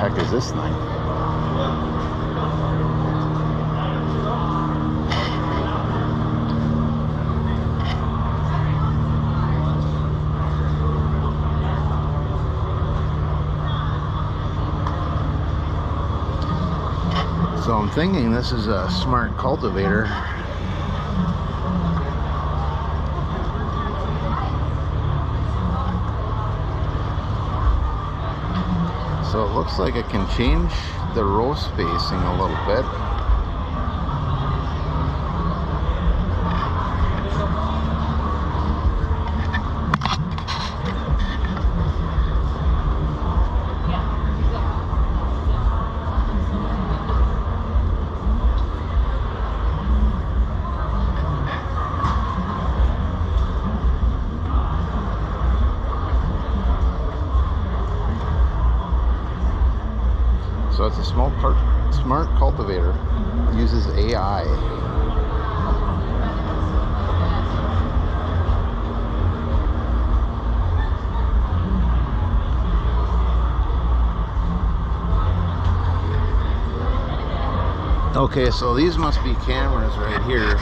heck is this thing? So I'm thinking this is a smart cultivator. So it looks like it can change the row spacing a little bit. So it's a smart cultivator. It uses AI. Okay, so these must be cameras right here.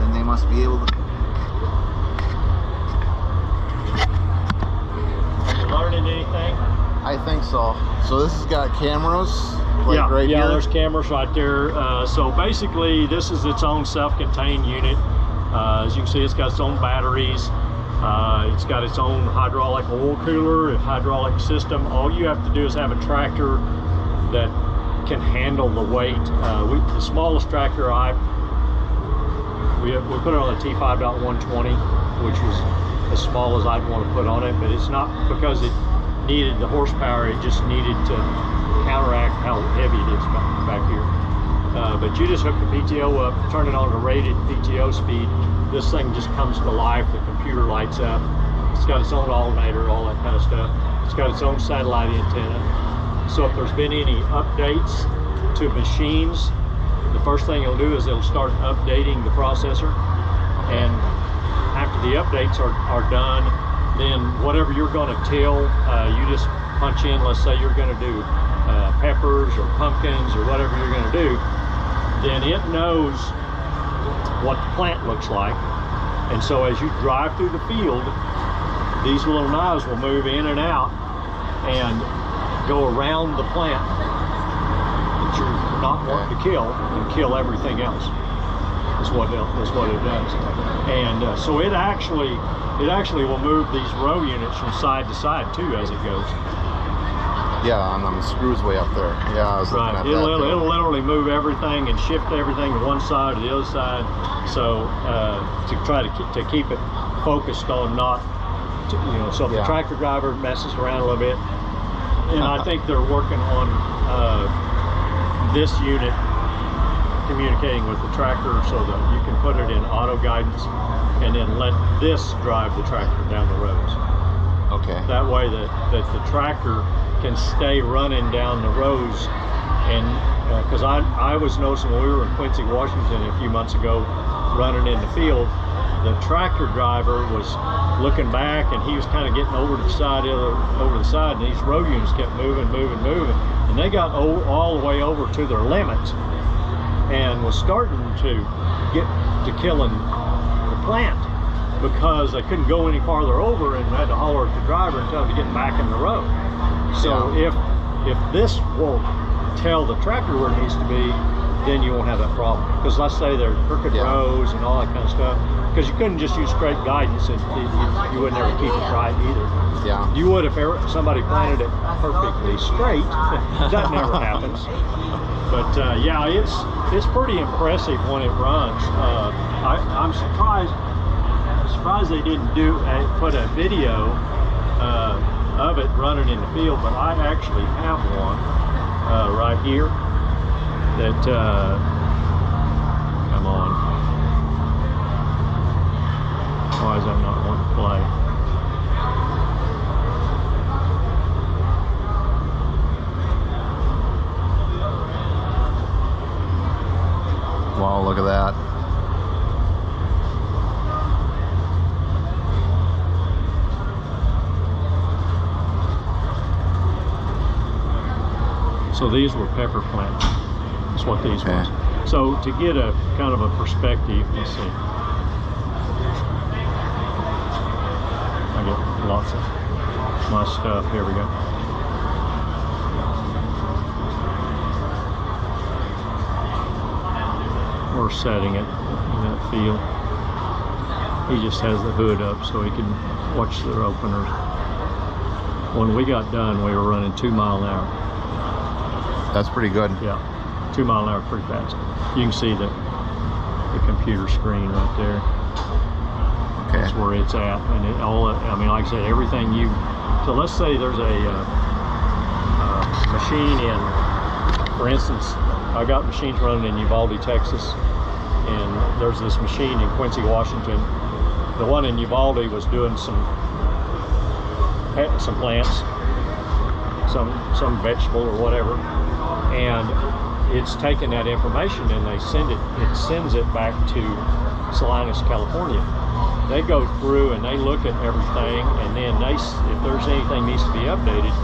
And they must be able to... You learning anything? I think so. So this has got cameras, like right here? Yeah, there's cameras right there. So basically, this is its own self-contained unit. As you can see, it's got its own batteries. It's got its own hydraulic oil cooler, a hydraulic system. All you have to do is have a tractor that can handle the weight. The smallest tractor we put it on a T5.120, which was as small as I'd want to put on it, but it's not because it needed the horsepower, it just needed to counteract how heavy it is back here. But you just hook the PTO up, turn it on to rated PTO speed, this thing just comes to life, the computer lights up, it's got its own alternator, all that kind of stuff. It's got its own satellite antenna. So if there's been any updates to machines, the first thing it'll do is it'll start updating the processor, and after the updates are done, then whatever you're going to till, you just punch in, let's say you're going to do peppers or pumpkins or whatever you're going to do, then it knows what the plant looks like. And so as you drive through the field, these little knives will move in and out and go around the plant that you're not wanting to kill and kill everything else. Is what it does. And so it actually will move these row units from side to side too as it goes. Yeah, and the screws way up there. Yeah, I was looking at that. It'll literally move everything and shift everything to one side or the other side. So to try to keep it focused on so if the tractor driver messes around a little bit, and I think they're working on this unit communicating with the tractor so that you can put it in auto guidance and then let this drive the tractor down the roads. Okay. That way that the tractor can stay running down the roads. And because I was noticing when we were in Quincy, Washington a few months ago running in the field, the tractor driver was looking back and he was kind of getting over to the side, and these row units kept moving, and they got all the way over to their limits and was starting to get to killing the plant because they couldn't go any farther over and had to holler at the driver and tell him to get back in the road. So if this won't tell the tractor where it needs to be, then you won't have that problem. Because let's say they're crooked rows and all that kind of stuff, because you couldn't just use straight guidance and you would never keep it right either. Yeah. You would if somebody planted it perfectly straight. That never happens. But yeah, it's pretty impressive when it runs. I'm surprised they didn't put a video of it running in the field, but I actually have one right here that come on, why is that not wanting to play? Wow, look at that. So these were pepper plants. That's what these Okay. was. So to get a kind of a perspective, let's see. I get lots of my stuff. Here we go. We're setting it in that field. He just has the hood up so he can watch their openers. When we got done, we were running 2 miles an hour. That's pretty good. Yeah, 2 miles an hour, pretty fast. You can see the computer screen right there. Okay. That's where it's at, and it all. I mean, like I said, everything you. So let's say there's a machine in, for instance, I got machines running in Uvalde, Texas, and there's this machine in Quincy, Washington. The one in Uvalde was doing some plants, some vegetable or whatever, and it's taking that information and it sends it back to Salinas, California. They go through and they look at everything, and then if there's anything needs to be updated,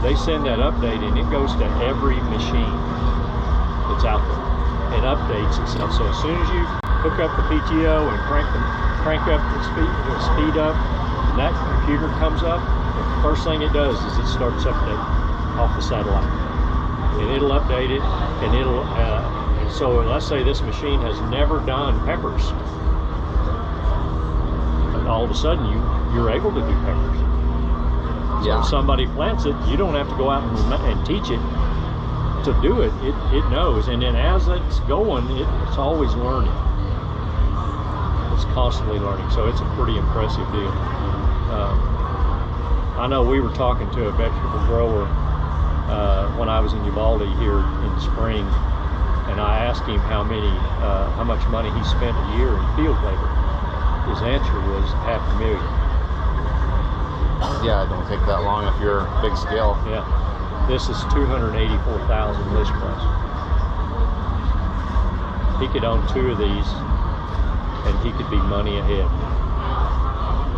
they send that update, and it goes to every machine that's out there. It updates itself. So as soon as you hook up the PTO and crank up the speed up, and that computer comes up, the first thing it does is it starts updating off the satellite, and it'll update it, and it'll. So let's say this machine has never done peppers, and all of a sudden you're able to do peppers. So Yeah. if somebody plants it, you don't have to go out and teach it to do it. It knows, and then as it's going, it's always learning. It's constantly learning, so it's a pretty impressive deal. I know we were talking to a vegetable grower when I was in Uvalde here in the spring, and I asked him how much money he spent a year in field labor. His answer was $500,000. Yeah, it don't take that long if you're big scale. Yeah, this is $284,000 list price. He could own 2 of these, and he could be money ahead.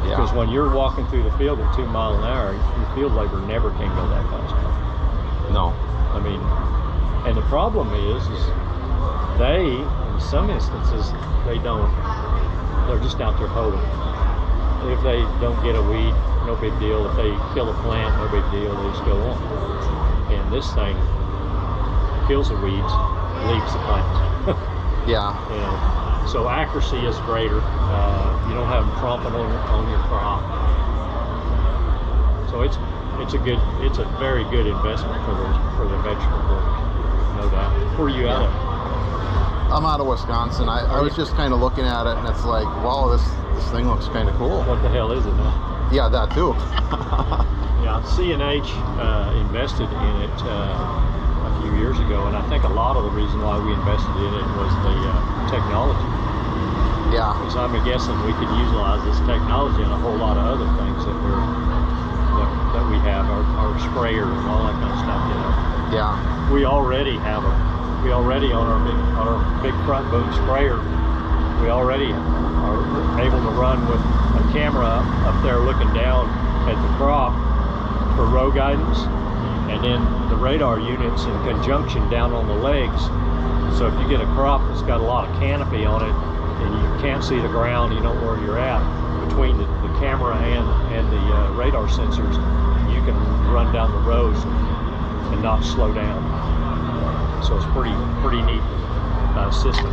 Because when you're walking through the field at 2 miles an hour, your field labor never can go that fast. No. I mean, and the problem is they, in some instances, they're just out there hoeing. If they don't get a weed, no big deal. If they kill a plant, no big deal. They just go on. And this thing kills the weeds, leaves the plants. Yeah. And so accuracy is greater. You don't have them tromping on your crop. So it's a very good investment for the vegetable growers, no doubt. Where are you at? I'm out of Wisconsin. I was just kind of looking at it, and it's like, wow, this thing looks kind of cool. What the hell is it now? Yeah, that too. Yeah, CNH invested in it a few years ago, and I think a lot of the reason why we invested in it was the technology. Yeah. Because I'm guessing we could utilize this technology on a whole lot of other things that we have, our sprayer and all that kind of stuff. You know. Yeah. We already on our big front boom sprayer, we already are able to run with a camera up there looking down at the crop for row guidance, and then the radar units in conjunction down on the legs. So if you get a crop that's got a lot of canopy on it and you can't see the ground, you know where you're at, between the camera and the radar sensors, you can run down the rows and not slow down. So it's pretty neat system.